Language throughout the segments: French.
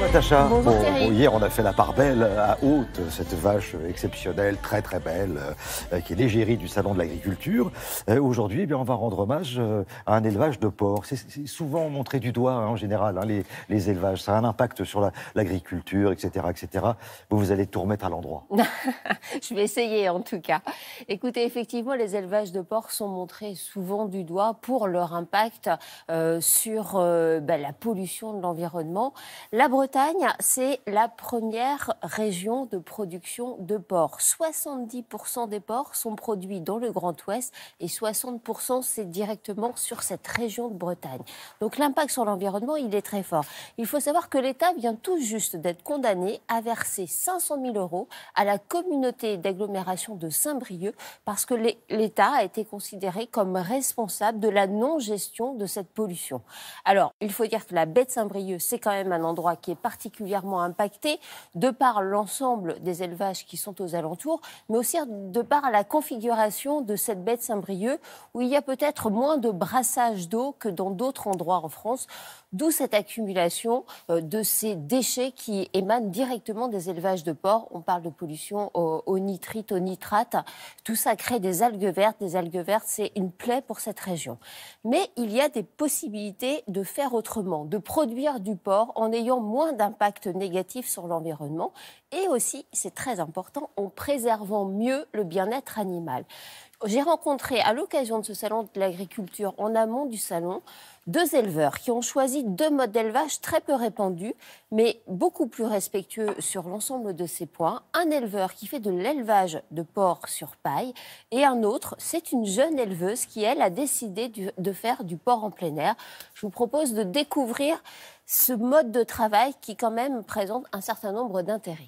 Natacha. Bonjour Thierry. Hier, on a fait la part belle à Haute, cette vache exceptionnelle, très très belle, qui est l'égérie du Salon de l'Agriculture. Aujourd'hui, on va rendre hommage à un élevage de porcs. C'est souvent montré du doigt, en général, les élevages. Ça a un impact sur l'agriculture, etc., etc. Vous allez tout remettre à l'endroit. Je vais essayer, en tout cas. Écoutez, effectivement, les élevages de porcs sont montrés souvent du doigt pour leur impact sur la pollution de l'environnement. La Bretagne, c'est la première région de production de porc. 70% des porcs sont produits dans le Grand Ouest et 60% c'est directement sur cette région de Bretagne. Donc l'impact sur l'environnement, il est très fort. Il faut savoir que l'État vient tout juste d'être condamné à verser 500 000 € à la communauté d'agglomération de Saint-Brieuc parce que l'État a été considéré comme responsable de la non-gestion de cette pollution. Alors, il faut dire que la baie de Saint-Brieuc, c'est quand même un endroit qui est particulièrement impacté de par l'ensemble des élevages qui sont aux alentours, mais aussi de par la configuration de cette baie de Saint-Brieuc où il y a peut-être moins de brassage d'eau que dans d'autres endroits en France, d'où cette accumulation de ces déchets qui émanent directement des élevages de porcs. On parle de pollution au nitrite, au nitrate. Tout ça crée des algues vertes. Des algues vertes, c'est une plaie pour cette région. Mais il y a des possibilités de faire autrement, de produire du porc en ayant moins d'impact négatif sur l'environnement et aussi, c'est très important, en préservant mieux le bien-être animal. J'ai rencontré à l'occasion de ce salon de l'agriculture, en amont du salon, 2 éleveurs qui ont choisi 2 modes d'élevage très peu répandus, mais beaucoup plus respectueux sur l'ensemble de ces points. Un éleveur qui fait de l'élevage de porc sur paille et un autre, c'est une jeune éleveuse qui, elle, a décidé de faire du porc en plein air. Je vous propose de découvrir ce mode de travail qui, quand même, présente un certain nombre d'intérêts.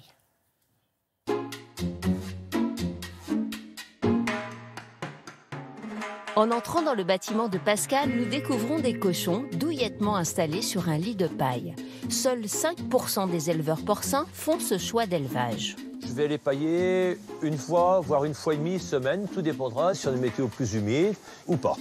En entrant dans le bâtiment de Pascal, nous découvrons des cochons douillettement installés sur un lit de paille. Seuls 5% des éleveurs porcins font ce choix d'élevage. Je vais les pailler une fois, voire une fois et demie semaine. Tout dépendra si on est météo plus humide ou pas.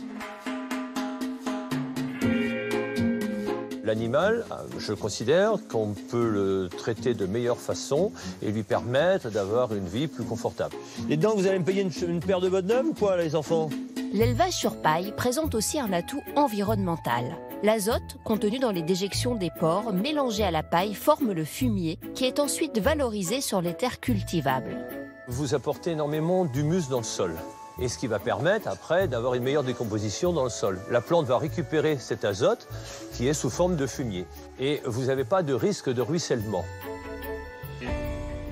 L'animal, je considère qu'on peut le traiter de meilleure façon et lui permettre d'avoir une vie plus confortable. Et donc, vous allez me payer une paire de bottes neuves ou quoi, les enfants ? L'élevage sur paille présente aussi un atout environnemental. L'azote, contenu dans les déjections des porcs, mélangé à la paille, forme le fumier, qui est ensuite valorisé sur les terres cultivables. Vous apportez énormément d'humus dans le sol. Et ce qui va permettre, après, d'avoir une meilleure décomposition dans le sol. La plante va récupérer cet azote qui est sous forme de fumier. Et vous n'avez pas de risque de ruissellement.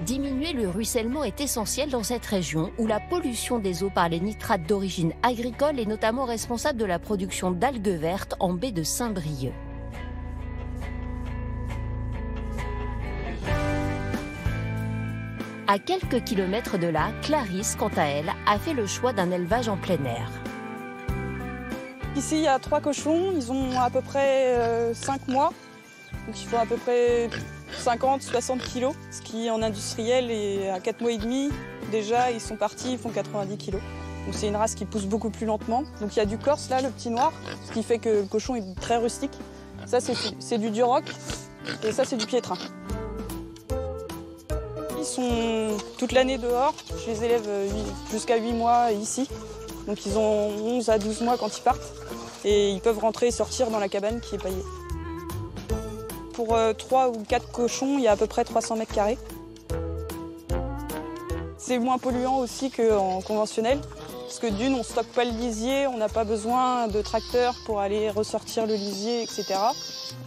Diminuer le ruissellement est essentiel dans cette région où la pollution des eaux par les nitrates d'origine agricole est notamment responsable de la production d'algues vertes en baie de Saint-Brieuc. À quelques kilomètres de là, Clarisse, quant à elle, a fait le choix d'un élevage en plein air. Ici, il y a 3 cochons, ils ont à peu près 5 mois, donc il faut à peu près 50-60 kilos, ce qui en industriel est à 4 mois et demi. Déjà, ils sont partis, ils font 90 kilos. Donc c'est une race qui pousse beaucoup plus lentement. Donc il y a du corse là, le petit noir, ce qui fait que le cochon est très rustique. Ça, c'est du duroc et ça, c'est du piétrin. Ils sont toute l'année dehors. Je les élève jusqu'à 8 mois ici. Donc ils ont 11 à 12 mois quand ils partent. Et ils peuvent rentrer et sortir dans la cabane qui est paillée. Pour 3 ou 4 cochons, il y a à peu près 300 mètres carrés. C'est moins polluant aussi qu'en conventionnel. Parce que d'une, on ne stocke pas le lisier, on n'a pas besoin de tracteur pour aller ressortir le lisier, etc.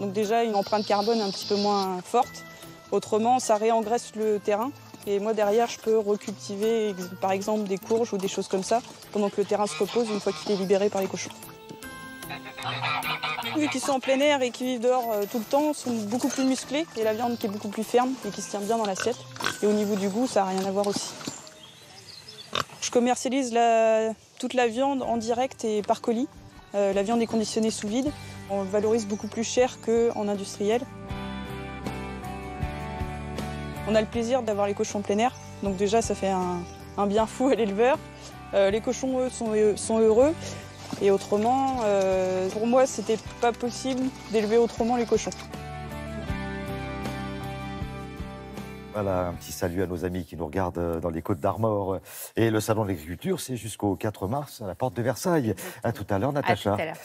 Donc déjà, une empreinte carbone un petit peu moins forte. Autrement, ça réengraisse le terrain. Et moi, derrière, je peux recultiver, par exemple, des courges ou des choses comme ça, pendant que le terrain se repose une fois qu'il est libéré par les cochons. Vu qu'ils sont en plein air et qu'ils vivent dehors tout le temps, ils sont beaucoup plus musclés. Et la viande qui est beaucoup plus ferme et qui se tient bien dans l'assiette. Et au niveau du goût, ça n'a rien à voir aussi. Je commercialise toute la viande en direct et par colis. La viande est conditionnée sous vide. On le valorise beaucoup plus cher qu'en industriel. On a le plaisir d'avoir les cochons en plein air, donc déjà ça fait un bien fou à l'éleveur. Les cochons, eux, sont heureux. Et autrement, pour moi, c'était pas possible d'élever autrement les cochons. Voilà, un petit salut à nos amis qui nous regardent dans les Côtes d'Armor. Et le Salon de l'Agriculture, c'est jusqu'au 4 mars à la porte de Versailles. À tout à l'heure, À tout Natacha. à l'heure.